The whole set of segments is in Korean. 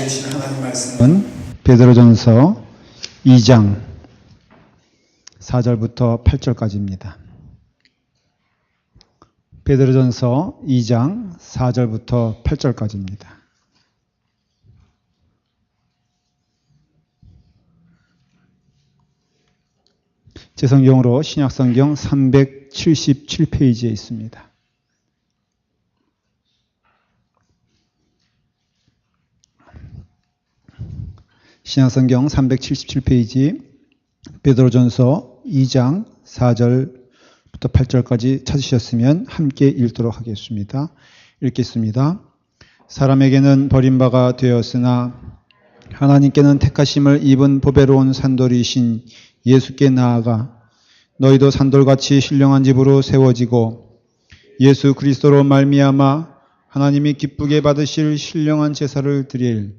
주신 하나님 말씀은 베드로전서 2장 4절부터 8절까지입니다. 베드로전서 2장 4절부터 8절까지입니다. 제 성경으로 신약성경 377페이지에 있습니다. 신약성경 377페이지 베드로전서 2장 4절부터 8절까지 찾으셨으면 함께 읽도록 하겠습니다. 읽겠습니다. 사람에게는 버림바가 되었으나 하나님께는 택하심을 입은 보배로운 산돌이신 예수께 나아가 너희도 산돌같이 신령한 집으로 세워지고 예수 그리스도로 말미암아 하나님이 기쁘게 받으실 신령한 제사를 드릴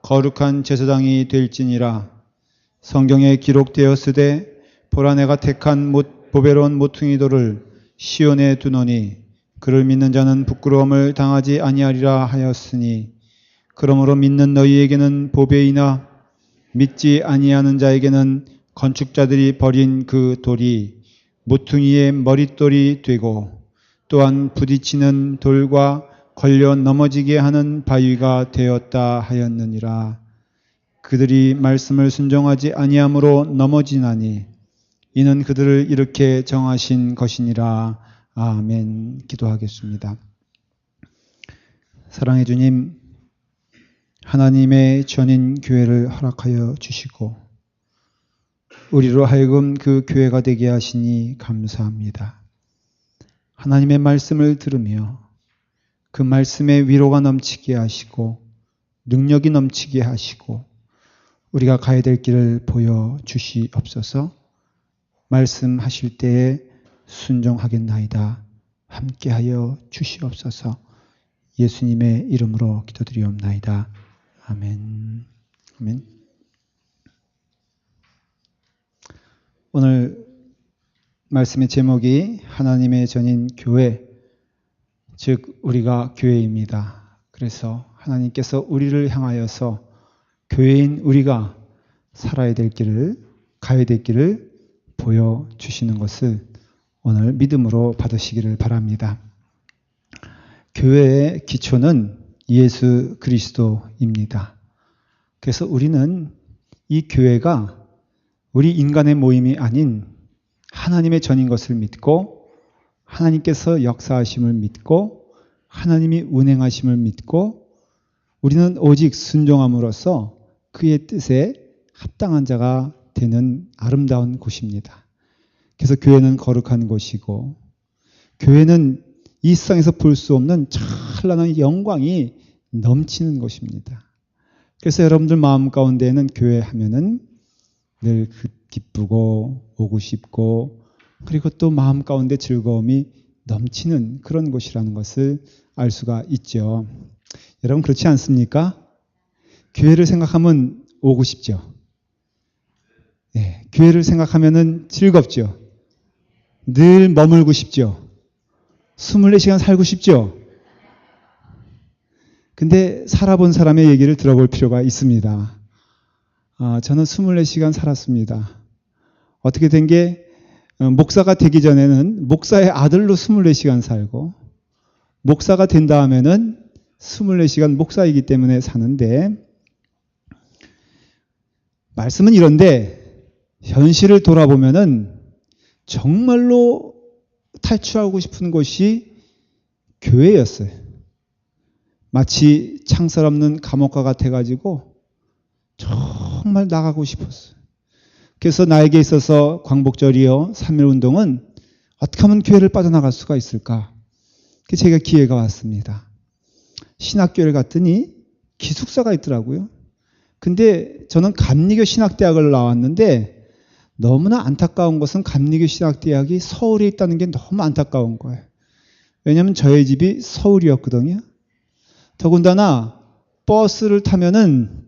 거룩한 제사장이 될지니라. 성경에 기록되었으되 보라 내가 택한 보배로운 모퉁이 돌을 시온에 두노니 그를 믿는 자는 부끄러움을 당하지 아니하리라 하였으니 그러므로 믿는 너희에게는 보배이나 믿지 아니하는 자에게는 건축자들이 버린 그 돌이 모퉁이의 머릿돌이 되고 또한 부딪히는 돌과 걸려 넘어지게 하는 바위가 되었다 하였느니라. 그들이 말씀을 순종하지 아니함으로 넘어지나니 이는 그들을 이렇게 정하신 것이니라. 아멘. 기도하겠습니다. 사랑해 주님, 하나님의 전인 교회를 허락하여 주시고 우리로 하여금 그 교회가 되게 하시니 감사합니다. 하나님의 말씀을 들으며 그 말씀에 위로가 넘치게 하시고 능력이 넘치게 하시고 우리가 가야 될 길을 보여주시옵소서. 말씀하실 때에 순종하겠나이다. 함께하여 주시옵소서. 예수님의 이름으로 기도드리옵나이다. 아멘. 아멘. 오늘 말씀의 제목이 하나님의 전인 교회, 즉 우리가 교회입니다. 그래서 하나님께서 우리를 향하여서 교회인 우리가 살아야 될 길을, 가야 될 길을 보여주시는 것을 오늘 믿음으로 받으시기를 바랍니다. 교회의 기초는 예수 그리스도입니다. 그래서 우리는 이 교회가 우리 인간의 모임이 아닌 하나님의 전인 것을 믿고 하나님께서 역사하심을 믿고 하나님이 운행하심을 믿고 우리는 오직 순종함으로써 그의 뜻에 합당한 자가 되는 아름다운 곳입니다. 그래서 교회는 거룩한 곳이고 교회는 이 세상에서 볼 수 없는 찬란한 영광이 넘치는 곳입니다. 그래서 여러분들 마음 가운데에는 교회 하면은 늘 기쁘고 오고 싶고 그리고 또 마음 가운데 즐거움이 넘치는 그런 곳이라는 것을 알 수가 있죠. 여러분 그렇지 않습니까? 교회를 생각하면 오고 싶죠. 네, 교회를 생각하면은 즐겁죠. 늘 머물고 싶죠. 24시간 살고 싶죠. 근데 살아본 사람의 얘기를 들어볼 필요가 있습니다. 저는 24시간 살았습니다. 어떻게 된 게 목사가 되기 전에는 목사의 아들로 24시간 살고 목사가 된 다음에는 24시간 목사이기 때문에 사는데 말씀은 이런데 현실을 돌아보면은 정말로 탈출하고 싶은 곳이 교회였어요. 마치 창살 없는 감옥과 같아가지고 정말 나가고 싶었어요. 그래서 나에게 있어서 광복절이요 3.1운동은 어떻게 하면 교회를 빠져나갈 수가 있을까? 그래서 제가 기회가 왔습니다. 신학교를 갔더니 기숙사가 있더라고요. 근데 저는 감리교 신학대학을 나왔는데 너무나 안타까운 것은 감리교 신학대학이 서울에 있다는 게 너무 안타까운 거예요. 왜냐하면 저희 집이 서울이었거든요. 더군다나 버스를 타면은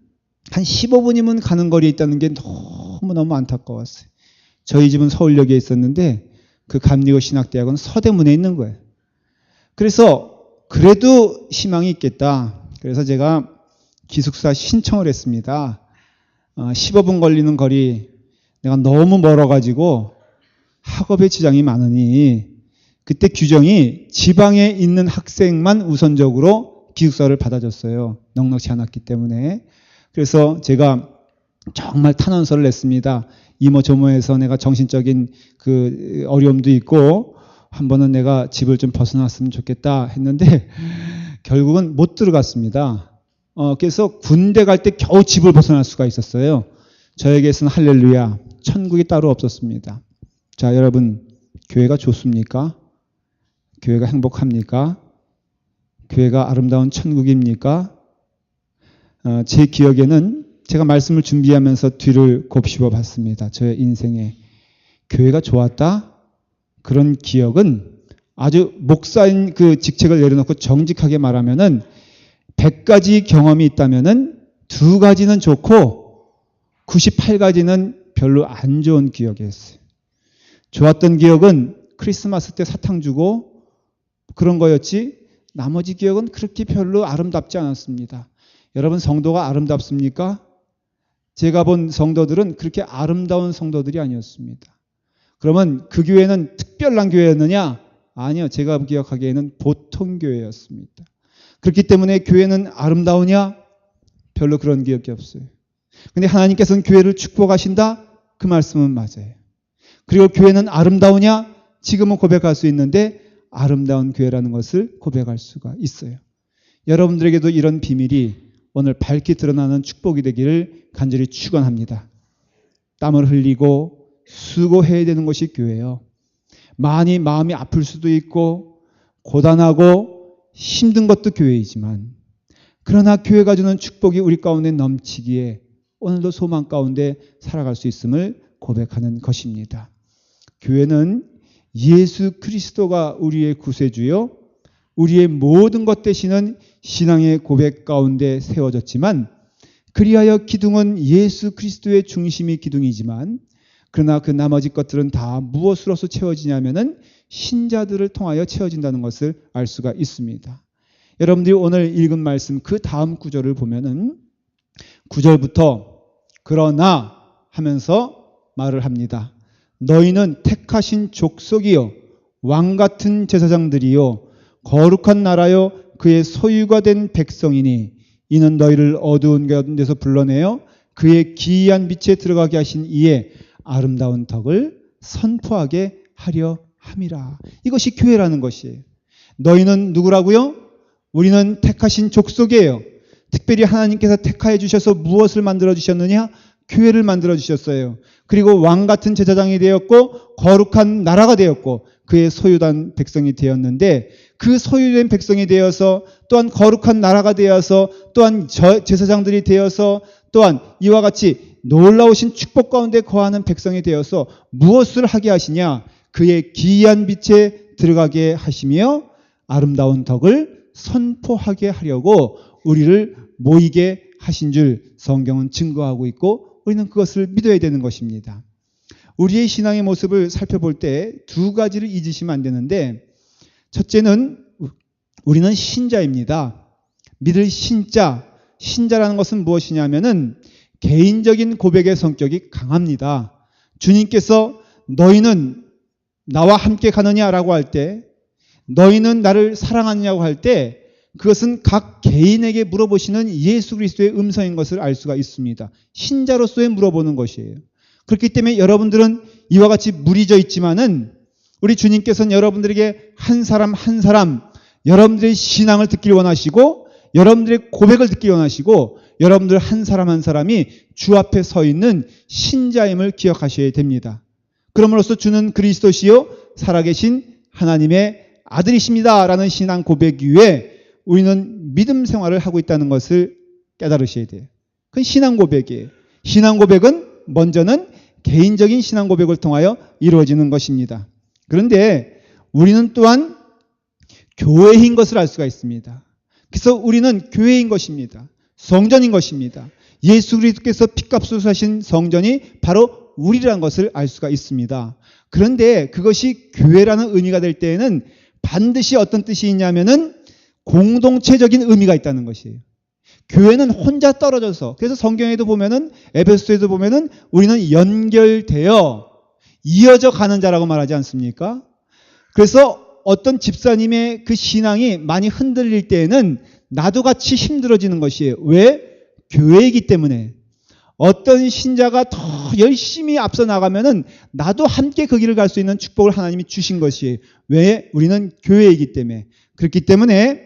한 15분이면 가는 거리에 있다는 게 너무너무 안타까웠어요. 저희 집은 서울역에 있었는데 그 감리교 신학대학은 서대문에 있는 거예요. 그래서 그래도 희망이 있겠다. 그래서 제가 기숙사 신청을 했습니다. 15분 걸리는 거리, 내가 너무 멀어가지고 학업에 지장이 많으니 그때 규정이 지방에 있는 학생만 우선적으로 기숙사를 받아줬어요. 넉넉지 않았기 때문에. 그래서 제가 정말 탄원서를 냈습니다. 이모 저모에서 내가 정신적인 그 어려움도 있고 한 번은 내가 집을 좀 벗어났으면 좋겠다 했는데 결국은 못 들어갔습니다. 그래서 군대 갈 때 겨우 집을 벗어날 수가 있었어요. 저에게서는 할렐루야, 천국이 따로 없었습니다. 자, 여러분, 교회가 좋습니까? 교회가 행복합니까? 교회가 아름다운 천국입니까? 제 기억에는 제가 말씀을 준비하면서 뒤를 곱씹어 봤습니다. 저의 인생에 교회가 좋았다? 그런 기억은 아주 목사인 그 직책을 내려놓고 정직하게 말하면은 100가지 경험이 있다면은 2가지는 좋고 98가지는 별로 안 좋은 기억이었어요. 좋았던 기억은 크리스마스 때 사탕 주고 그런 거였지 나머지 기억은 그렇게 별로 아름답지 않았습니다. 여러분, 성도가 아름답습니까? 제가 본 성도들은 그렇게 아름다운 성도들이 아니었습니다. 그러면 그 교회는 특별한 교회였느냐? 아니요. 제가 기억하기에는 보통 교회였습니다. 그렇기 때문에 교회는 아름다우냐? 별로 그런 기억이 없어요. 근데 하나님께서는 교회를 축복하신다? 그 말씀은 맞아요. 그리고 교회는 아름다우냐? 지금은 고백할 수 있는데 아름다운 교회라는 것을 고백할 수가 있어요. 여러분들에게도 이런 비밀이 오늘 밝게 드러나는 축복이 되기를 간절히 축원합니다. 땀을 흘리고 수고해야 되는 것이 교회예요. 많이 마음이 아플 수도 있고 고단하고 힘든 것도 교회이지만 그러나 교회가 주는 축복이 우리 가운데 넘치기에 오늘도 소망 가운데 살아갈 수 있음을 고백하는 것입니다. 교회는 예수 그리스도가 우리의 구세주요 우리의 모든 것 되시는 신앙의 고백 가운데 세워졌지만 그리하여 기둥은 예수 그리스도의 중심이 기둥이지만 그러나 그 나머지 것들은 다 무엇으로서 채워지냐면은 신자들을 통하여 채워진다는 것을 알 수가 있습니다. 여러분들이 오늘 읽은 말씀 그 다음 구절을 보면은 9절부터 그러나 하면서 말을 합니다. 너희는 택하신 족속이요 왕같은 제사장들이요 거룩한 나라요 그의 소유가 된 백성이니 이는 너희를 어두운 가운데서 불러내어 그의 기이한 빛에 들어가게 하신 이의 아름다운 덕을 선포하게 하려 함이라. 이것이 교회라는 것이에요. 너희는 누구라고요? 우리는 택하신 족속이에요. 특별히 하나님께서 택하여 주셔서 무엇을 만들어 주셨느냐? 교회를 만들어 주셨어요. 그리고 왕 같은 제사장이 되었고 거룩한 나라가 되었고 그의 소유된 백성이 되었는데 그 소유된 백성이 되어서 또한 거룩한 나라가 되어서 또한 제사장들이 되어서 또한 이와 같이 놀라우신 축복 가운데 거하는 백성이 되어서 무엇을 하게 하시냐? 그의 기이한 빛에 들어가게 하시며 아름다운 덕을 선포하게 하려고 우리를 모이게 하신 줄 성경은 증거하고 있고 우리는 그것을 믿어야 되는 것입니다. 우리의 신앙의 모습을 살펴볼 때 2가지를 잊으시면 안 되는데 첫째는 우리는 신자입니다. 믿을 신자, 신자라는 것은 무엇이냐면은 개인적인 고백의 성격이 강합니다. 주님께서 너희는 나와 함께 가느냐라고 할 때 너희는 나를 사랑하느냐고 할 때 그것은 각 개인에게 물어보시는 예수 그리스도의 음성인 것을 알 수가 있습니다. 신자로서의 물어보는 것이에요. 그렇기 때문에 여러분들은 이와 같이 무리져 있지만은 우리 주님께서는 여러분들에게 한 사람 한 사람 여러분들의 신앙을 듣기를 원하시고 여러분들의 고백을 듣기를 원하시고 여러분들 한 사람 한 사람이 주 앞에 서 있는 신자임을 기억하셔야 됩니다. 그럼으로써 주는 그리스도시요 살아계신 하나님의 아들이십니다 라는 신앙 고백 위에 우리는 믿음 생활을 하고 있다는 것을 깨달으셔야 돼요. 그건 신앙 고백이에요. 신앙 고백은 먼저는 개인적인 신앙 고백을 통하여 이루어지는 것입니다. 그런데 우리는 또한 교회인 것을 알 수가 있습니다. 그래서 우리는 교회인 것입니다. 성전인 것입니다. 예수 그리스도께서 핏값으로 사신 성전이 바로 우리라는 것을 알 수가 있습니다. 그런데 그것이 교회라는 의미가 될 때에는 반드시 어떤 뜻이 있냐면은 공동체적인 의미가 있다는 것이에요. 교회는 혼자 떨어져서, 그래서 성경에도 보면은, 에베소에도 보면은 우리는 연결되어 이어져 가는 자라고 말하지 않습니까? 그래서 어떤 집사님의 그 신앙이 많이 흔들릴 때에는 나도 같이 힘들어지는 것이에요. 왜? 교회이기 때문에. 어떤 신자가 더 열심히 앞서 나가면은 나도 함께 그 길을 갈 수 있는 축복을 하나님이 주신 것이에요. 왜? 우리는 교회이기 때문에. 그렇기 때문에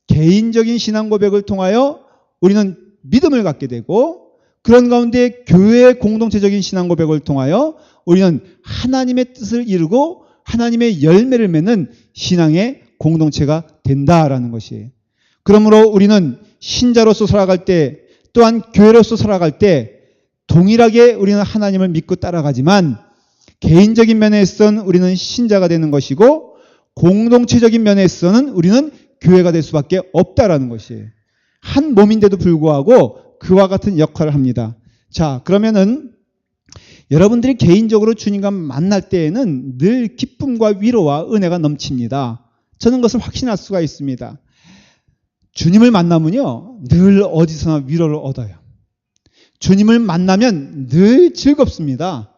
개인적인 신앙 고백을 통하여 우리는 믿음을 갖게 되고, 그런 가운데 교회의 공동체적인 신앙 고백을 통하여 우리는 하나님의 뜻을 이루고 하나님의 열매를 맺는 신앙의 공동체가 된다라는 것이에요. 그러므로 우리는 신자로서 살아갈 때, 또한 교회로서 살아갈 때 동일하게 우리는 하나님을 믿고 따라가지만, 개인적인 면에서는 우리는 신자가 되는 것이고 공동체적인 면에서는 우리는 교회가 될 수밖에 없다라는 것이에요. 한 몸인데도 불구하고 그와 같은 역할을 합니다. 자, 그러면은 여러분들이 개인적으로 주님과 만날 때에는 늘 기쁨과 위로와 은혜가 넘칩니다. 저는 그것을 확신할 수가 있습니다. 주님을 만나면요, 늘 어디서나 위로를 얻어요. 주님을 만나면 늘 즐겁습니다.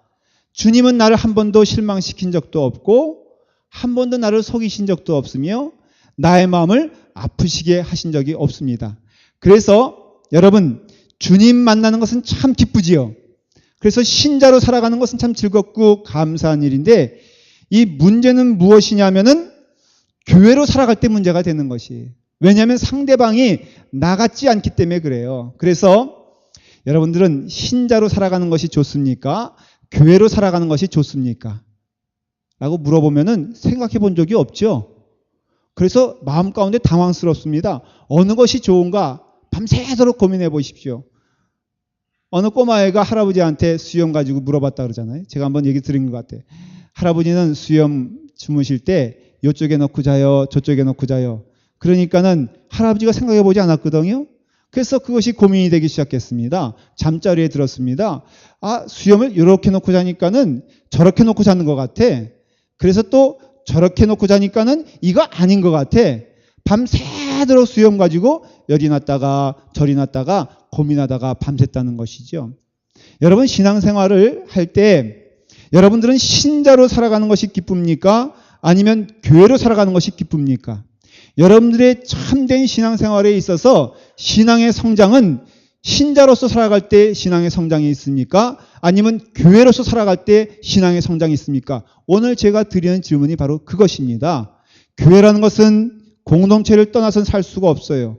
주님은 나를 한 번도 실망시킨 적도 없고 한 번도 나를 속이신 적도 없으며 나의 마음을 아프시게 하신 적이 없습니다. 그래서 여러분, 주님 만나는 것은 참 기쁘지요. 그래서 신자로 살아가는 것은 참 즐겁고 감사한 일인데, 이 문제는 무엇이냐면은 교회로 살아갈 때 문제가 되는 것이. 왜냐하면 상대방이 나 같지 않기 때문에 그래요. 그래서 여러분들은 신자로 살아가는 것이 좋습니까? 교회로 살아가는 것이 좋습니까? 라고 물어보면은 생각해 본 적이 없죠. 그래서 마음 가운데 당황스럽습니다. 어느 것이 좋은가? 밤새도록 고민해 보십시오. 어느 꼬마애가 할아버지한테 수염 가지고 물어봤다 그러잖아요. 제가 한번 얘기 드린 것 같아요. 할아버지는 수염 주무실 때 이쪽에 놓고 자요, 저쪽에 놓고 자요. 그러니까는 할아버지가 생각해 보지 않았거든요. 그래서 그것이 고민이 되기 시작했습니다. 잠자리에 들었습니다. 아, 수염을 이렇게 놓고 자니까는 저렇게 놓고 자는 것 같아. 그래서 또 저렇게 놓고 자니까는 이거 아닌 것 같아. 밤새도록 수염 가지고 열이 났다가 저리 났다가 고민하다가 밤샜다는 것이죠. 여러분, 신앙생활을 할 때 여러분들은 신자로 살아가는 것이 기쁩니까? 아니면 교회로 살아가는 것이 기쁩니까? 여러분들의 참된 신앙생활에 있어서 신앙의 성장은 신자로서 살아갈 때 신앙의 성장이 있습니까? 아니면 교회로서 살아갈 때 신앙의 성장이 있습니까? 오늘 제가 드리는 질문이 바로 그것입니다. 교회라는 것은 공동체를 떠나서는 살 수가 없어요.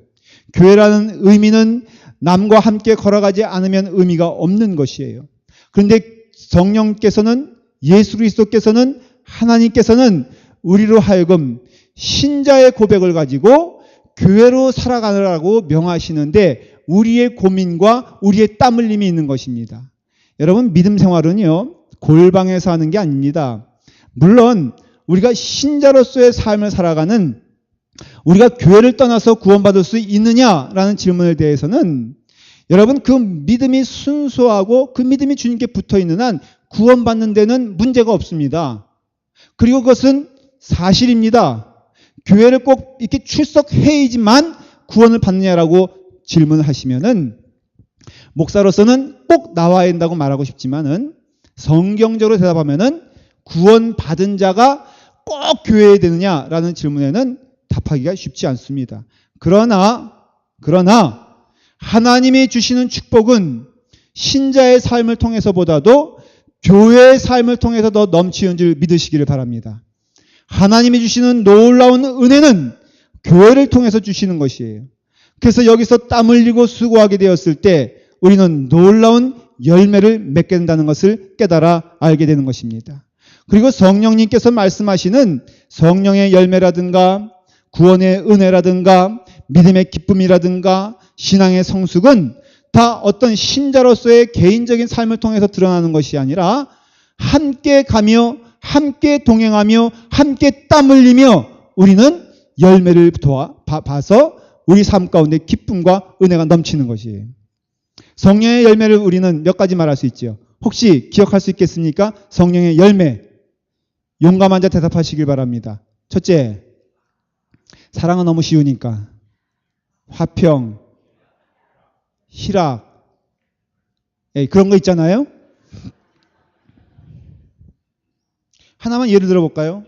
교회라는 의미는 남과 함께 걸어가지 않으면 의미가 없는 것이에요. 그런데 성령께서는, 예수 그리스도께서는, 하나님께서는 우리로 하여금 신자의 고백을 가지고 교회로 살아가라고 명하시는데 우리의 고민과 우리의 땀 흘림이 있는 것입니다. 여러분, 믿음 생활은요, 골방에서 하는 게 아닙니다. 물론 우리가 신자로서의 삶을 살아가는, 우리가 교회를 떠나서 구원받을 수 있느냐라는 질문에 대해서는 여러분, 그 믿음이 순수하고 그 믿음이 주님께 붙어 있는 한 구원받는 데는 문제가 없습니다. 그리고 그것은 사실입니다. 교회를 꼭 이렇게 출석해야지만 구원을 받느냐라고 질문을 하시면은 목사로서는 꼭 나와야 된다고 말하고 싶지만은 성경적으로 대답하면은 구원받은 자가 꼭 교회에 되느냐라는 질문에는 답하기가 쉽지 않습니다. 그러나 하나님이 주시는 축복은 신자의 삶을 통해서보다도 교회의 삶을 통해서 더 넘치는 줄 믿으시기를 바랍니다. 하나님이 주시는 놀라운 은혜는 교회를 통해서 주시는 것이에요. 그래서 여기서 땀 흘리고 수고하게 되었을 때 우리는 놀라운 열매를 맺게 된다는 것을 깨달아 알게 되는 것입니다. 그리고 성령님께서 말씀하시는 성령의 열매라든가 구원의 은혜라든가 믿음의 기쁨이라든가 신앙의 성숙은 다 어떤 신자로서의 개인적인 삶을 통해서 드러나는 것이 아니라 함께 가며 함께 동행하며 함께 땀 흘리며 우리는 열매를 봐서 우리 삶 가운데 기쁨과 은혜가 넘치는 것이에요. 성령의 열매를 우리는 몇 가지 말할 수 있죠. 혹시 기억할 수 있겠습니까? 성령의 열매. 용감한 자 대답하시길 바랍니다. 첫째, 사랑은 너무 쉬우니까. 화평, 희락, 그런 거 있잖아요. 하나만 예를 들어볼까요?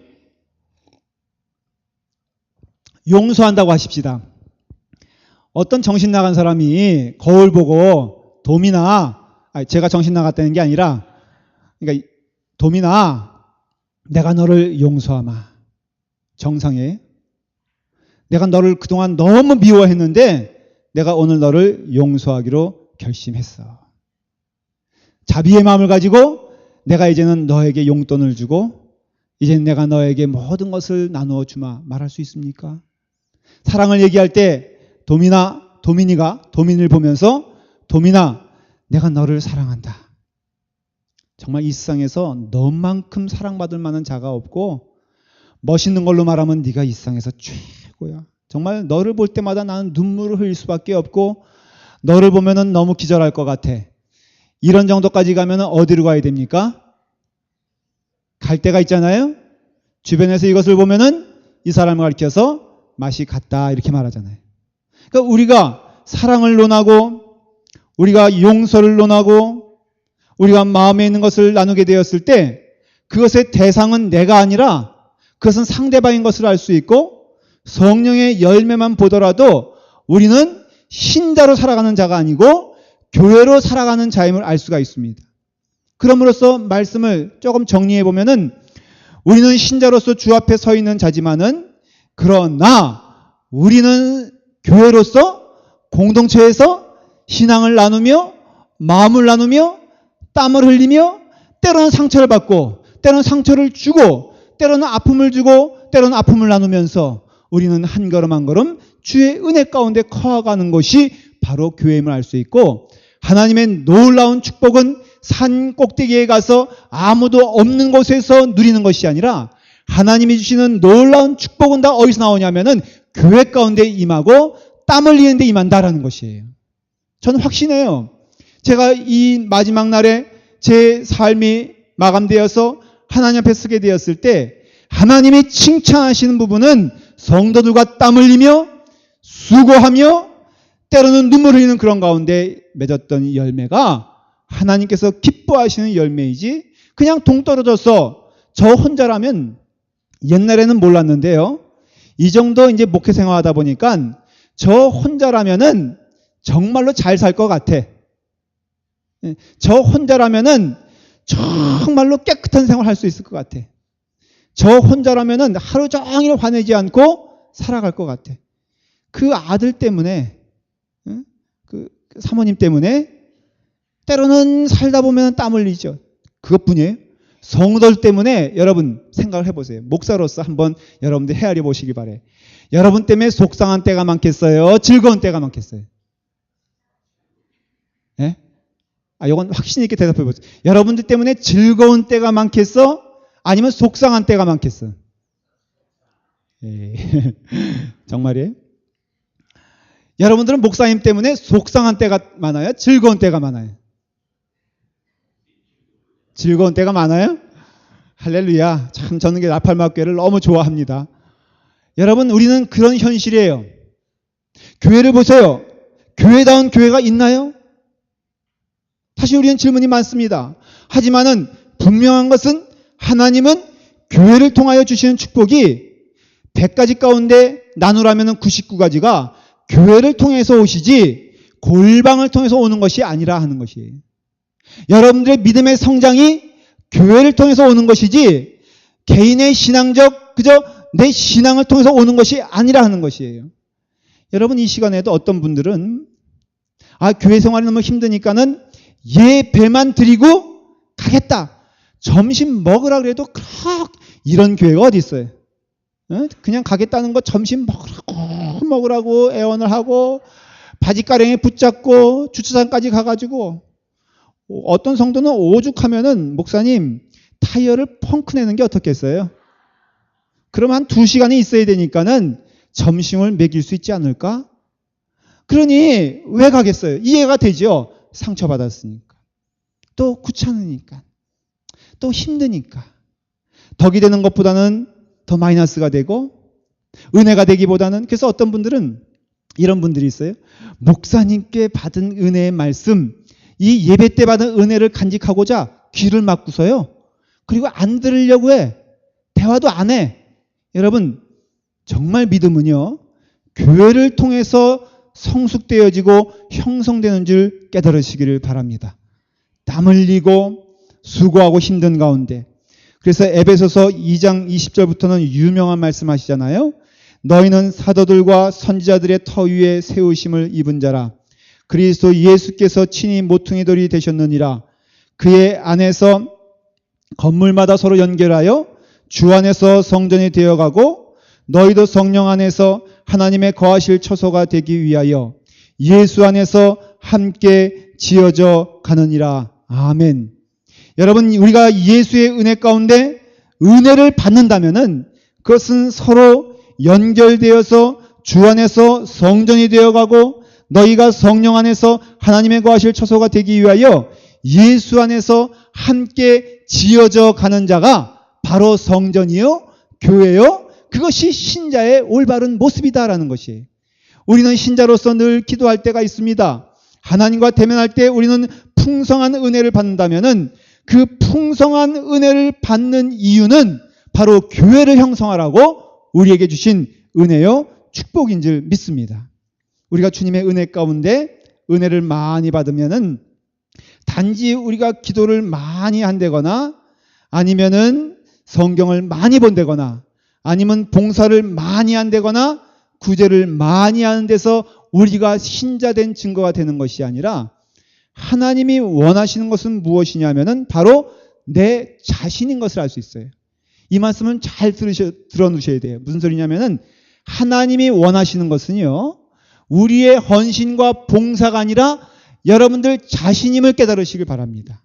용서한다고 하십시다. 어떤 정신 나간 사람이 거울 보고 제가 정신 나갔다는 게 아니라, 그러니까 도민아, 내가 너를 용서하마. 정상에. 내가 너를 그동안 너무 미워했는데 내가 오늘 너를 용서하기로 결심했어. 자비의 마음을 가지고 내가 이제는 너에게 용돈을 주고 이제는 내가 너에게 모든 것을 나누어 주마. 말할 수 있습니까? 사랑을 얘기할 때 도민이가 도민을 보면서 도민아, 내가 너를 사랑한다. 정말 이 세상에서 너만큼 사랑받을 만한 자가 없고 멋있는 걸로 말하면 네가 이 세상에서 최고야. 정말 너를 볼 때마다 나는 눈물을 흘릴 수밖에 없고 너를 보면은 너무 기절할 것 같아. 이런 정도까지 가면은 어디로 가야 됩니까? 갈 데가 있잖아요. 주변에서 이것을 보면은 이 사람을 가리켜서 맛이 같다 이렇게 말하잖아요. 그러니까 우리가 사랑을 논하고 우리가 용서를 논하고 우리가 마음에 있는 것을 나누게 되었을 때 그것의 대상은 내가 아니라 그것은 상대방인 것을 알 수 있고 성령의 열매만 보더라도 우리는 신자로 살아가는 자가 아니고 교회로 살아가는 자임을 알 수가 있습니다. 그럼으로써 말씀을 조금 정리해 보면은 우리는 신자로서 주 앞에 서 있는 자지만은 그러나 우리는 교회로서 공동체에서 신앙을 나누며 마음을 나누며 땀을 흘리며 때로는 상처를 받고 때로는 상처를 주고 때로는 아픔을 주고 때로는 아픔을 나누면서 우리는 한 걸음 한 걸음 주의 은혜 가운데 커가는 것이 바로 교회임을 알 수 있고 하나님의 놀라운 축복은 산 꼭대기에 가서 아무도 없는 곳에서 누리는 것이 아니라 하나님이 주시는 놀라운 축복은 다 어디서 나오냐면은 교회 가운데 임하고 땀 흘리는데 임한다라는 것이에요. 저는 확신해요. 제가 이 마지막 날에 제 삶이 마감되어서 하나님 앞에 서게 되었을 때 하나님이 칭찬하시는 부분은 성도들과 땀 흘리며 수고하며 때로는 눈물 흘리는 그런 가운데 맺었던 열매가 하나님께서 기뻐하시는 열매이지 그냥 동떨어져서 저 혼자라면 옛날에는 몰랐는데요. 이 정도 이제 목회 생활하다 보니까 저 혼자라면은 정말로 잘 살 것 같아. 저 혼자라면은 정말로 깨끗한 생활 할 수 있을 것 같아. 저 혼자라면은 하루 종일 화내지 않고 살아갈 것 같아. 그 아들 때문에, 그 사모님 때문에 때로는 살다 보면 땀 흘리죠. 그것뿐이에요. 성도들 때문에 여러분 생각을 해보세요. 목사로서 한번 여러분들 헤아려 보시기 바래요. 여러분 때문에 속상한 때가 많겠어요? 즐거운 때가 많겠어요? 예? 이건 확신 있게 대답해 보세요. 여러분들 때문에 즐거운 때가 많겠어? 아니면 속상한 때가 많겠어? 예. 정말이에요? 여러분들은 목사님 때문에 속상한 때가 많아요? 즐거운 때가 많아요? 즐거운 때가 많아요? 할렐루야. 참 저는 나팔막교회를 너무 좋아합니다. 여러분 우리는 그런 현실이에요. 교회를 보세요. 교회다운 교회가 있나요? 사실 우리는 질문이 많습니다. 하지만은 분명한 것은 하나님은 교회를 통하여 주시는 축복이 100가지 가운데 나누라면 99가지가 교회를 통해서 오시지 골방을 통해서 오는 것이 아니라 하는 것이에요. 여러분들의 믿음의 성장이 교회를 통해서 오는 것이지 개인의 신앙적 그저 내 신앙을 통해서 오는 것이 아니라 하는 것이에요. 여러분 이 시간에도 어떤 분들은 교회 생활이 너무 힘드니까는 예배만 드리고 가겠다. 점심 먹으라 그래도 그렇게 이런 교회가 어디 있어요? 그냥 가겠다는 거 점심 먹으라고 애원을 하고 바지가랑에 붙잡고 주차장까지 가가지고 어떤 성도는 오죽하면은 목사님 타이어를 펑크 내는 게 어떻겠어요? 그럼 한 2시간이 있어야 되니까는 점심을 먹일 수 있지 않을까? 그러니 왜 가겠어요? 이해가 되죠? 상처받았으니까. 또 귀찮으니까. 또 힘드니까. 덕이 되는 것보다는 더 마이너스가 되고 은혜가 되기보다는 그래서 어떤 분들은 이런 분들이 있어요. 목사님께 받은 은혜의 말씀, 이 예배 때 받은 은혜를 간직하고자 귀를 막고서요. 그리고 안 들으려고 해. 대화도 안 해. 여러분, 정말 믿음은요, 교회를 통해서 성숙되어지고 형성되는 줄 깨달으시기를 바랍니다. 땀 흘리고 수고하고 힘든 가운데. 그래서 에베소서 2장 20절부터는 유명한 말씀 하시잖아요. 너희는 사도들과 선지자들의 터 위에 세우심을 입은 자라. 그리스도 예수께서 친히 모퉁이 돌이 되셨느니라. 그의 안에서 건물마다 서로 연결하여 주 안에서 성전이 되어가고 너희도 성령 안에서 하나님의 거하실 처소가 되기 위하여 예수 안에서 함께 지어져 가느니라. 아멘. 여러분, 우리가 예수의 은혜 가운데 은혜를 받는다면은 그것은 서로 연결되어서 주 안에서 성전이 되어가고 너희가 성령 안에서 하나님의 거하실 처소가 되기 위하여 예수 안에서 함께 지어져 가는 자가 바로 성전이요, 교회요, 그것이 신자의 올바른 모습이다라는 것이에요. 우리는 신자로서 늘 기도할 때가 있습니다. 하나님과 대면할 때 우리는 풍성한 은혜를 받는다면은 그 풍성한 은혜를 받는 이유는 바로 교회를 형성하라고 우리에게 주신 은혜요, 축복인 줄 믿습니다. 우리가 주님의 은혜 가운데 은혜를 많이 받으면은 단지 우리가 기도를 많이 한다거나 아니면은 성경을 많이 본다거나 아니면 봉사를 많이 한다거나 구제를 많이 하는 데서 우리가 신자된 증거가 되는 것이 아니라 하나님이 원하시는 것은 무엇이냐면은 바로 내 자신인 것을 알 수 있어요. 이 말씀은 잘 들어놓으셔야 돼요. 무슨 소리냐면은 하나님이 원하시는 것은요, 우리의 헌신과 봉사가 아니라 여러분들 자신임을 깨달으시길 바랍니다.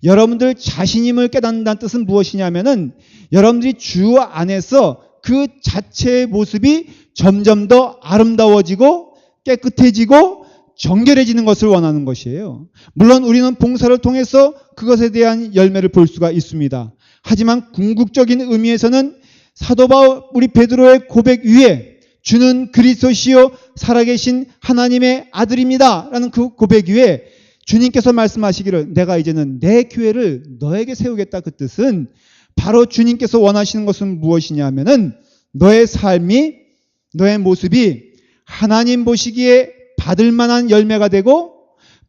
여러분들 자신임을 깨닫는다는 뜻은 무엇이냐면은 여러분들이 주 안에서 그 자체의 모습이 점점 더 아름다워지고 깨끗해지고 정결해지는 것을 원하는 것이에요. 물론 우리는 봉사를 통해서 그것에 대한 열매를 볼 수가 있습니다. 하지만 궁극적인 의미에서는 사도 바울 우리 베드로의 고백 위에 주는 그리스도시요 살아계신 하나님의 아들입니다 라는 그 고백 위에 주님께서 말씀하시기를 내가 이제는 내 교회를 너에게 세우겠다, 그 뜻은 바로 주님께서 원하시는 것은 무엇이냐면은 너의 삶이, 너의 모습이 하나님 보시기에 받을 만한 열매가 되고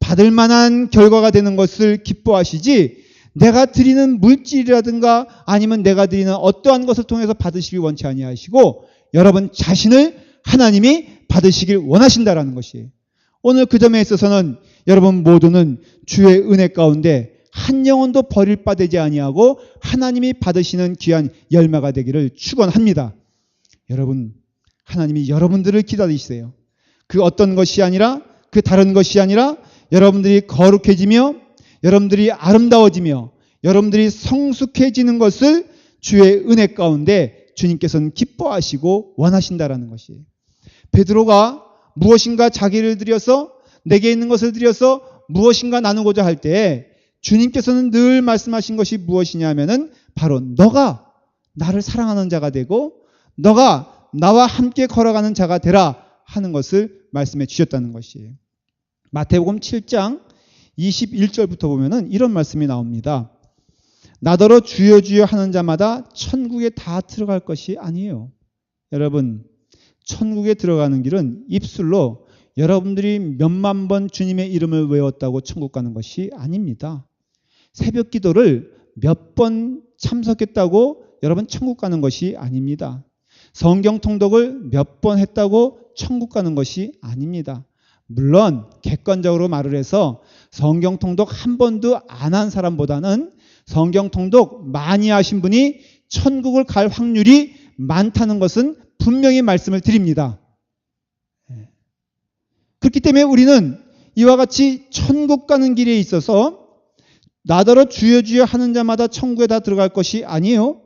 받을 만한 결과가 되는 것을 기뻐하시지, 내가 드리는 물질이라든가 아니면 내가 드리는 어떠한 것을 통해서 받으시길 원치 아니하시고 여러분 자신을 하나님이 받으시길 원하신다라는 것이에요. 오늘 그 점에 있어서는 여러분 모두는 주의 은혜 가운데 한 영혼도 버릴 바 되지 아니하고 하나님이 받으시는 귀한 열매가 되기를 축원합니다. 여러분, 하나님이 여러분들을 기다리시세요. 그 어떤 것이 아니라, 그 다른 것이 아니라 여러분들이 거룩해지며 여러분들이 아름다워지며 여러분들이 성숙해지는 것을 주의 은혜 가운데 주님께서는 기뻐하시고 원하신다라는 것이에요. 베드로가 무엇인가 자기를 들여서 내게 있는 것을 들여서 무엇인가 나누고자 할 때 주님께서는 늘 말씀하신 것이 무엇이냐면은 바로 너가 나를 사랑하는 자가 되고 너가 나와 함께 걸어가는 자가 되라 하는 것을 말씀해 주셨다는 것이에요. 마태복음 7장 21절부터 보면은 이런 말씀이 나옵니다. 나더러 주여 주여 하는 자마다 천국에 다 들어갈 것이 아니에요. 여러분, 천국에 들어가는 길은 입술로 여러분들이 몇만 번 주님의 이름을 외웠다고 천국 가는 것이 아닙니다. 새벽 기도를 몇 번 참석했다고 여러분 천국 가는 것이 아닙니다. 성경 통독을 몇 번 했다고 천국 가는 것이 아닙니다. 물론 객관적으로 말을 해서 성경 통독 한 번도 안 한 사람보다는 성경 통독 많이 하신 분이 천국을 갈 확률이 많다는 것은 분명히 말씀을 드립니다. 그렇기 때문에 우리는 이와 같이 천국 가는 길에 있어서 나더러 주여 주여 하는 자마다 천국에 다 들어갈 것이 아니에요.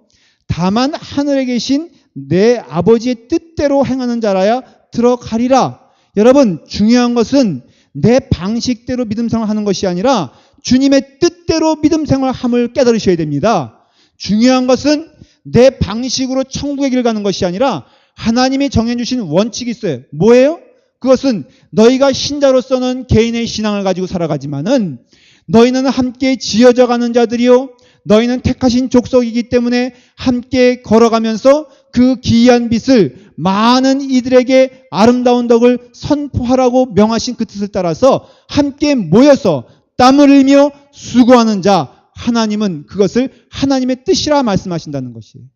다만 하늘에 계신 내 아버지의 뜻대로 행하는 자라야 들어가리라. 여러분, 중요한 것은 내 방식대로 믿음 생활하는 것이 아니라 주님의 뜻대로 믿음 생활함을 깨달으셔야 됩니다. 중요한 것은 내 방식으로 천국의 길 가는 것이 아니라 하나님이 정해주신 원칙이 있어요. 뭐예요? 그것은 너희가 신자로서는 개인의 신앙을 가지고 살아가지만은 너희는 함께 지어져 가는 자들이요 너희는 택하신 족속이기 때문에 함께 걸어가면서 그 기이한 빛을 많은 이들에게 아름다운 덕을 선포하라고 명하신 그 뜻을 따라서 함께 모여서 땀을 흘리며 수고하는 자 하나님은 그것을 하나님의 뜻이라 말씀하신다는 것이에요.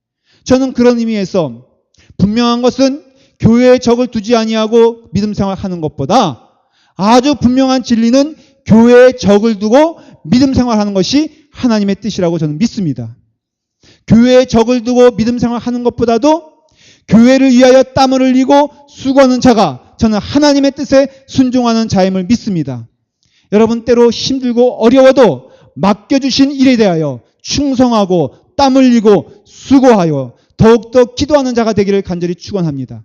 저는 그런 의미에서 분명한 것은 교회에 적을 두지 아니하고 믿음 생활하는 것보다 아주 분명한 진리는 교회에 적을 두고 믿음 생활하는 것이 하나님의 뜻이라고 저는 믿습니다. 교회에 적을 두고 믿음 생활하는 것보다도 교회를 위하여 땀을 흘리고 수고하는 자가 저는 하나님의 뜻에 순종하는 자임을 믿습니다. 여러분 때로 힘들고 어려워도 맡겨주신 일에 대하여 충성하고 땀 흘리고 수고하여 더욱더 기도하는 자가 되기를 간절히 축원합니다.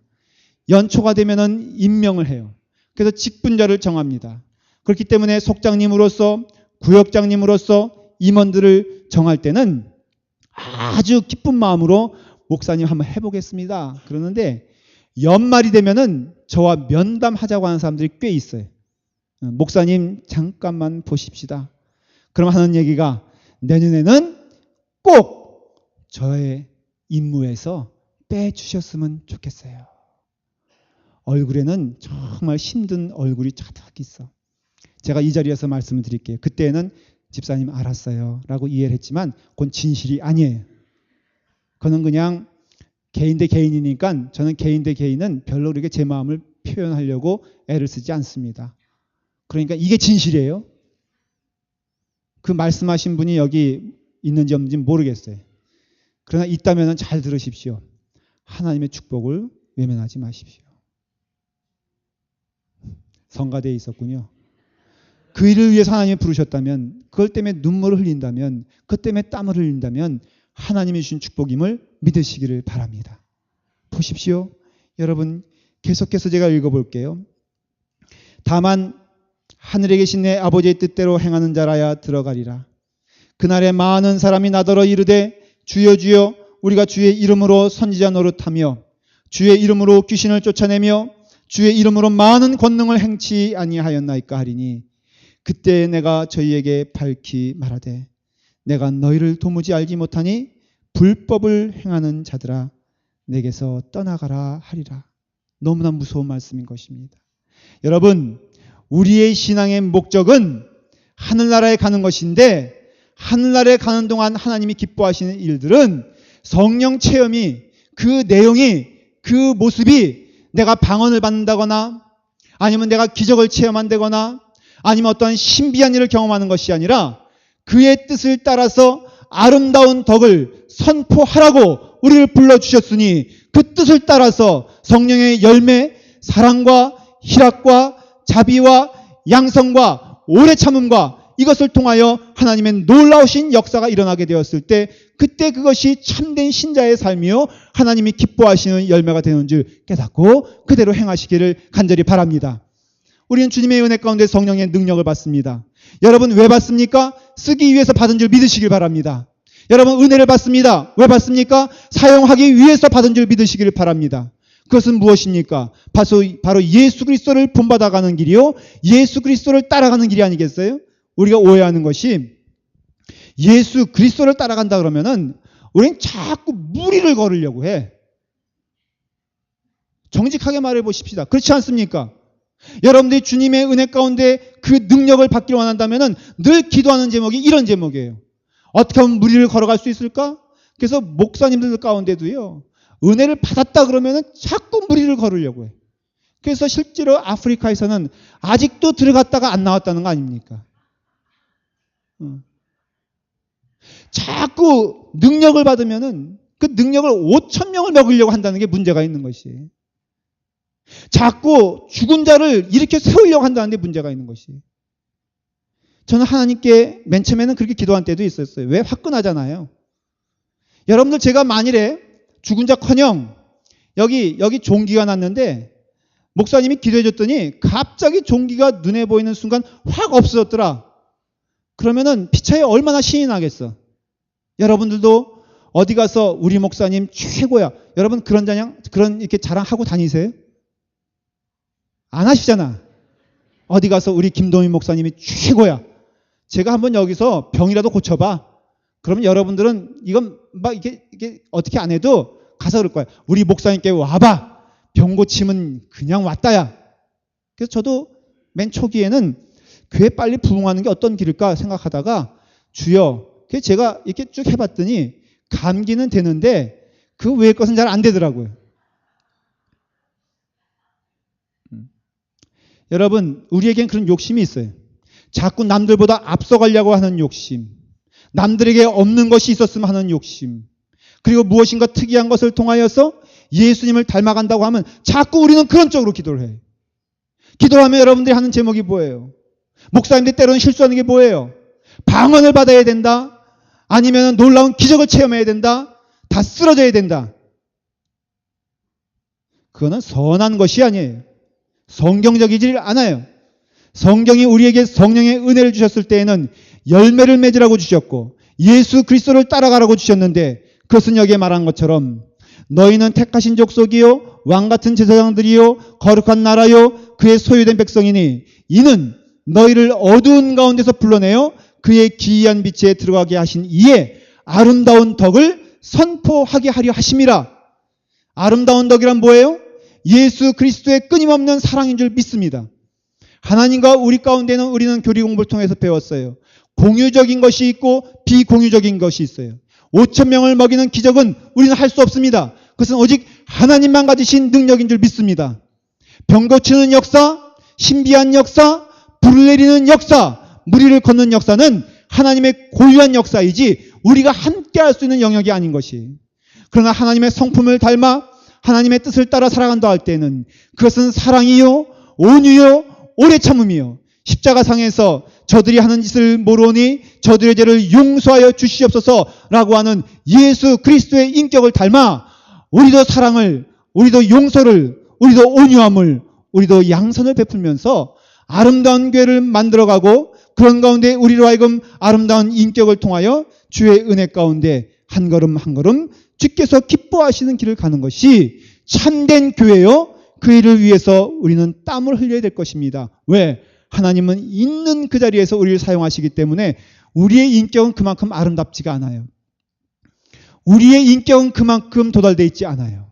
연초가 되면은 임명을 해요. 그래서 직분자를 정합니다. 그렇기 때문에 속장님으로서 구역장님으로서 임원들을 정할 때는 아주 기쁜 마음으로 목사님 한번 해보겠습니다. 그러는데 연말이 되면은 저와 면담하자고 하는 사람들이 꽤 있어요. 목사님 잠깐만 보십시다. 그럼 하는 얘기가 내년에는 꼭 저의 임무에서 빼주셨으면 좋겠어요. 얼굴에는 정말 힘든 얼굴이 가득 있어. 제가 이 자리에서 말씀을 드릴게요. 그때는 집사님 알았어요 라고 이해를 했지만 그건 진실이 아니에요. 그거는 그냥 개인 대 개인이니까 저는 개인 대 개인은 별로 그렇게 제 마음을 표현하려고 애를 쓰지 않습니다. 그러니까 이게 진실이에요. 그 말씀하신 분이 여기 있는지 없는지 모르겠어요. 그러나 있다면 잘 들으십시오. 하나님의 축복을 외면하지 마십시오. 성가대에 있었군요. 그 일을 위해서 하나님이 부르셨다면, 그것 때문에 눈물을 흘린다면, 그것 때문에 땀을 흘린다면 하나님이 주신 축복임을 믿으시기를 바랍니다. 보십시오. 여러분 계속해서 제가 읽어볼게요. 다만 하늘에 계신 내 아버지의 뜻대로 행하는 자라야 들어가리라. 그날에 많은 사람이 나더러 이르되 주여 주여 우리가 주의 이름으로 선지자 노릇하며 주의 이름으로 귀신을 쫓아내며 주의 이름으로 많은 권능을 행치 아니하였나이까 하리니 그때 내가 저희에게 밝히 말하되 내가 너희를 도무지 알지 못하니 불법을 행하는 자들아 내게서 떠나가라 하리라. 너무나 무서운 말씀인 것입니다. 여러분 우리의 신앙의 목적은 하늘나라에 가는 것인데 하늘나라에 가는 동안 하나님이 기뻐하시는 일들은 성령 체험이 그 내용이 그 모습이 내가 방언을 받는다거나 아니면 내가 기적을 체험한다거나 아니면 어떤 신비한 일을 경험하는 것이 아니라 그의 뜻을 따라서 아름다운 덕을 선포하라고 우리를 불러주셨으니 그 뜻을 따라서 성령의 열매, 사랑과 희락과 자비와 양성과 오래 참음과 이것을 통하여 하나님의 놀라우신 역사가 일어나게 되었을 때 그때 그것이 참된 신자의 삶이요 하나님이 기뻐하시는 열매가 되는 줄 깨닫고 그대로 행하시기를 간절히 바랍니다. 우리는 주님의 은혜 가운데 성령의 능력을 받습니다. 여러분 왜 받습니까? 쓰기 위해서 받은 줄 믿으시길 바랍니다. 여러분 은혜를 받습니다. 왜 받습니까? 사용하기 위해서 받은 줄 믿으시길 바랍니다. 그것은 무엇입니까? 바로 예수 그리스도를 본받아가는 길이요 예수 그리스도를 따라가는 길이 아니겠어요? 우리가 오해하는 것이 예수 그리스도를 따라간다 그러면은 우리는 자꾸 무리를 걸으려고 해. 정직하게 말해 보십시다. 그렇지 않습니까? 여러분들이 주님의 은혜 가운데 그 능력을 받기를 원한다면은 늘 기도하는 제목이 이런 제목이에요. 어떻게 하면 무리를 걸어갈 수 있을까? 그래서 목사님들 가운데도요. 은혜를 받았다 그러면은 자꾸 무리를 걸으려고 해. 그래서 실제로 아프리카에서는 아직도 들어갔다가 안 나왔다는 거 아닙니까? 자꾸 능력을 받으면은 그 능력을 5,000명을 먹으려고 한다는 게 문제가 있는 것이에요. 자꾸 죽은 자를 일으켜 세우려고 한다는 데 문제가 있는 것이에요. 저는 하나님께 맨 처음에는 그렇게 기도한 때도 있었어요. 왜? 화끈하잖아요. 여러분들 제가 만일에 죽은 자커녕 여기 종기가 났는데 목사님이 기도해 줬더니 갑자기 종기가 눈에 보이는 순간 확 없어졌더라. 그러면은 피차에 얼마나 신이 나겠어. 여러분들도 어디 가서 우리 목사님 최고야. 여러분 그런 이렇게 자랑하고 다니세요? 안 하시잖아. 어디 가서 우리 김동민 목사님이 최고야. 제가 한번 여기서 병이라도 고쳐봐. 그러면 여러분들은 이건 막 이게 어떻게 안 해도 가서 그럴 거야. 우리 목사님께 와봐. 병 고침은 그냥 왔다야. 그래서 저도 맨 초기에는 교회 빨리 부흥하는 게 어떤 길일까 생각하다가 주여, 그래서 제가 이렇게 쭉 해봤더니 감기는 되는데 그 외의 것은 잘 안 되더라고요. 여러분, 우리에겐 그런 욕심이 있어요. 자꾸 남들보다 앞서가려고 하는 욕심, 남들에게 없는 것이 있었으면 하는 욕심, 그리고 무엇인가 특이한 것을 통하여서 예수님을 닮아간다고 하면 자꾸 우리는 그런 쪽으로 기도를 해요. 기도하면 여러분들이 하는 제목이 뭐예요? 목사님들이 때로는 실수하는 게 뭐예요? 방언을 받아야 된다? 아니면 놀라운 기적을 체험해야 된다? 다 쓰러져야 된다? 그거는 선한 것이 아니에요. 성경적이지 않아요. 성경이 우리에게 성령의 은혜를 주셨을 때에는 열매를 맺으라고 주셨고 예수 그리스도를 따라가라고 주셨는데, 그것은 여기에 말한 것처럼 너희는 택하신 족속이요 왕같은 제사장들이요 거룩한 나라요 그의 소유된 백성이니 이는 너희를 어두운 가운데서 불러내어 그의 기이한 빛에 들어가게 하신 이에 아름다운 덕을 선포하게 하려 하심이라. 아름다운 덕이란 뭐예요? 예수 그리스도의 끊임없는 사랑인 줄 믿습니다. 하나님과 우리 가운데는 우리는 교리 공부를 통해서 배웠어요. 공유적인 것이 있고 비공유적인 것이 있어요. 5,000명을 먹이는 기적은 우리는 할 수 없습니다. 그것은 오직 하나님만 가지신 능력인 줄 믿습니다. 병 고치는 역사, 신비한 역사, 불을 내리는 역사, 무리를 걷는 역사는 하나님의 고유한 역사이지 우리가 함께 할 수 있는 영역이 아닌 것이. 그러나 하나님의 성품을 닮아 하나님의 뜻을 따라 살아간다 할 때는 그것은 사랑이요 온유요 오래 참음이요 십자가상에서 저들이 하는 짓을 모르니 저들의 죄를 용서하여 주시옵소서라고 하는 예수 그리스도의 인격을 닮아 우리도 사랑을, 우리도 용서를, 우리도 온유함을, 우리도 양선을 베풀면서 아름다운 교회를 만들어가고 그런 가운데 우리로 하여금 아름다운 인격을 통하여 주의 은혜 가운데 한 걸음 한 걸음 주께서 기뻐하시는 길을 가는 것이 참된 교회요. 그 일을 위해서 우리는 땀을 흘려야 될 것입니다. 왜? 하나님은 있는 그 자리에서 우리를 사용하시기 때문에 우리의 인격은 그만큼 아름답지가 않아요. 우리의 인격은 그만큼 도달되어 있지 않아요.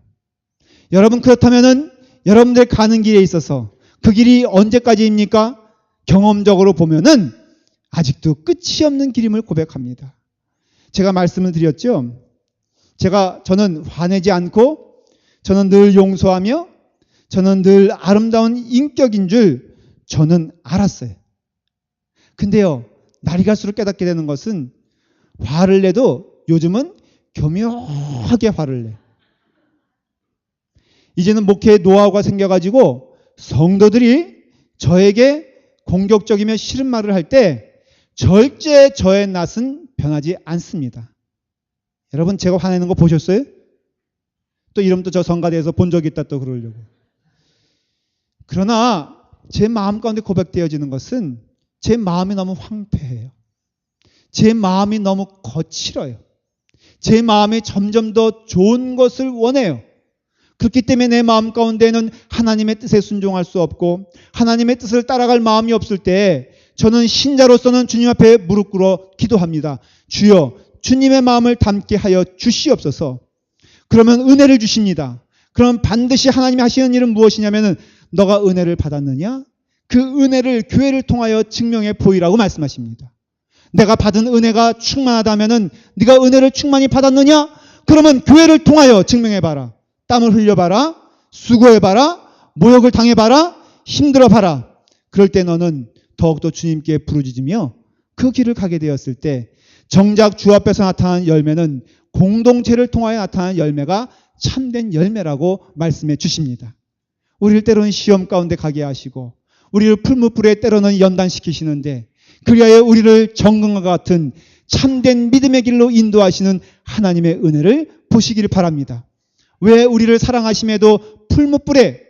여러분, 그렇다면은 여러분들 가는 길에 있어서 그 길이 언제까지입니까? 경험적으로 보면은 아직도 끝이 없는 길임을 고백합니다. 제가 말씀을 드렸죠. 저는 화내지 않고 저는 늘 용서하며 저는 늘 아름다운 인격인 줄 저는 알았어요. 근데요, 날이 갈수록 깨닫게 되는 것은 화를 내도 요즘은 교묘하게 화를 내. 이제는 목회에 노하우가 생겨가지고 성도들이 저에게 공격적이며 싫은 말을 할 때 절제 저의 낯은 변하지 않습니다. 여러분, 제가 화내는 거 보셨어요? 또 이러면 또 저 성가대에서 본 적이 있다 또 그러려고. 그러나 제 마음 가운데 고백되어지는 것은 제 마음이 너무 황폐해요. 제 마음이 너무 거칠어요. 제 마음이 점점 더 좋은 것을 원해요. 그렇기 때문에 내 마음 가운데는 하나님의 뜻에 순종할 수 없고 하나님의 뜻을 따라갈 마음이 없을 때 저는 신자로서는 주님 앞에 무릎 꿇어 기도합니다. 주여, 주님의 마음을 담게 하여 주시옵소서. 그러면 은혜를 주십니다. 그럼 반드시 하나님이 하시는 일은 무엇이냐면은 너가 은혜를 받았느냐? 그 은혜를 교회를 통하여 증명해 보이라고 말씀하십니다. 내가 받은 은혜가 충만하다면은 네가 은혜를 충만히 받았느냐? 그러면 교회를 통하여 증명해봐라. 땀을 흘려봐라. 수고해봐라. 모욕을 당해봐라. 힘들어봐라. 그럴 때 너는 더욱더 주님께 부르짖으며 그 길을 가게 되었을 때 정작 주 앞에서 나타나는 열매는 공동체를 통하여 나타나는 열매가 참된 열매라고 말씀해 주십니다. 우리를 때로는 시험 가운데 가게 하시고 우리를 풀무불에 때로는 연단시키시는데 그리하여 우리를 정금과 같은 참된 믿음의 길로 인도하시는 하나님의 은혜를 보시기를 바랍니다. 왜 우리를 사랑하심에도 풀무불에,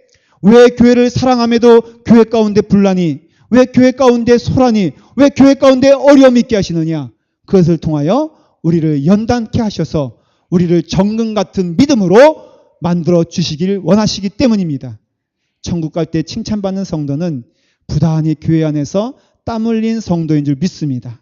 왜 교회를 사랑함에도 교회 가운데 분란이, 왜 교회 가운데 소란이, 왜 교회 가운데 어려움이 있게 하시느냐? 그것을 통하여 우리를 연단케 하셔서 우리를 정금 같은 믿음으로 만들어 주시길 원하시기 때문입니다. 천국 갈 때 칭찬받는 성도는 부단히 교회 안에서 땀 흘린 성도인 줄 믿습니다.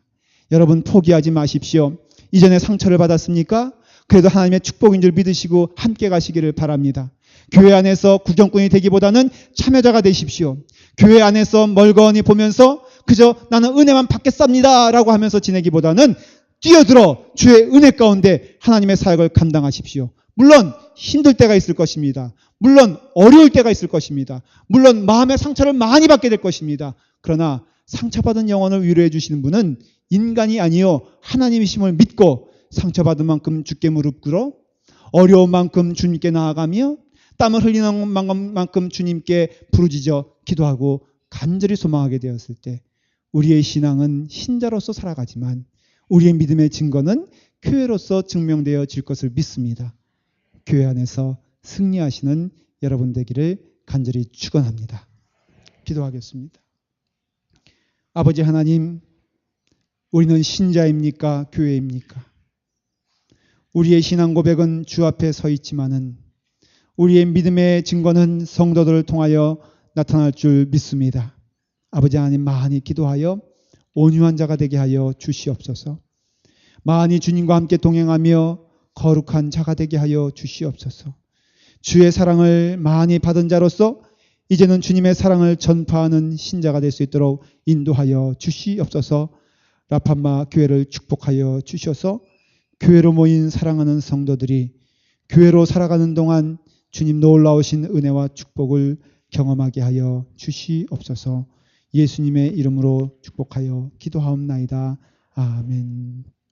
여러분 포기하지 마십시오. 이전에 상처를 받았습니까? 그래도 하나님의 축복인 줄 믿으시고 함께 가시기를 바랍니다. 교회 안에서 구경꾼이 되기보다는 참여자가 되십시오. 교회 안에서 멀거니 보면서 그저 나는 은혜만 받겠습니다 라고 하면서 지내기보다는 뛰어들어 주의 은혜 가운데 하나님의 사역을 감당하십시오. 물론 힘들 때가 있을 것입니다. 물론 어려울 때가 있을 것입니다. 물론 마음의 상처를 많이 받게 될 것입니다. 그러나 상처받은 영혼을 위로해 주시는 분은 인간이 아니요 하나님이심을 믿고 상처받은 만큼 주께 무릎 꿇어 어려운 만큼 주님께 나아가며 땀을 흘리는 만큼 주님께 부르짖어 기도하고 간절히 소망하게 되었을 때 우리의 신앙은 신자로서 살아가지만 우리의 믿음의 증거는 교회로서 증명되어질 것을 믿습니다. 교회 안에서 승리하시는 여러분 되기를 간절히 축원합니다. 기도하겠습니다. 아버지 하나님, 우리는 신자입니까? 교회입니까? 우리의 신앙 고백은 주 앞에 서 있지만은 우리의 믿음의 증거는 성도들을 통하여 나타날 줄 믿습니다. 아버지 하나님, 많이 기도하여 온유한 자가 되게 하여 주시옵소서. 많이 주님과 함께 동행하며 거룩한 자가 되게 하여 주시옵소서. 주의 사랑을 많이 받은 자로서 이제는 주님의 사랑을 전파하는 신자가 될 수 있도록 인도하여 주시옵소서. 라팜마 교회를 축복하여 주셔서 교회로 모인 사랑하는 성도들이 교회로 살아가는 동안 주님 놀라우신 은혜와 축복을 경험하게 하여 주시옵소서. 예수님의 이름으로 축복하여 기도하옵나이다. 아멘.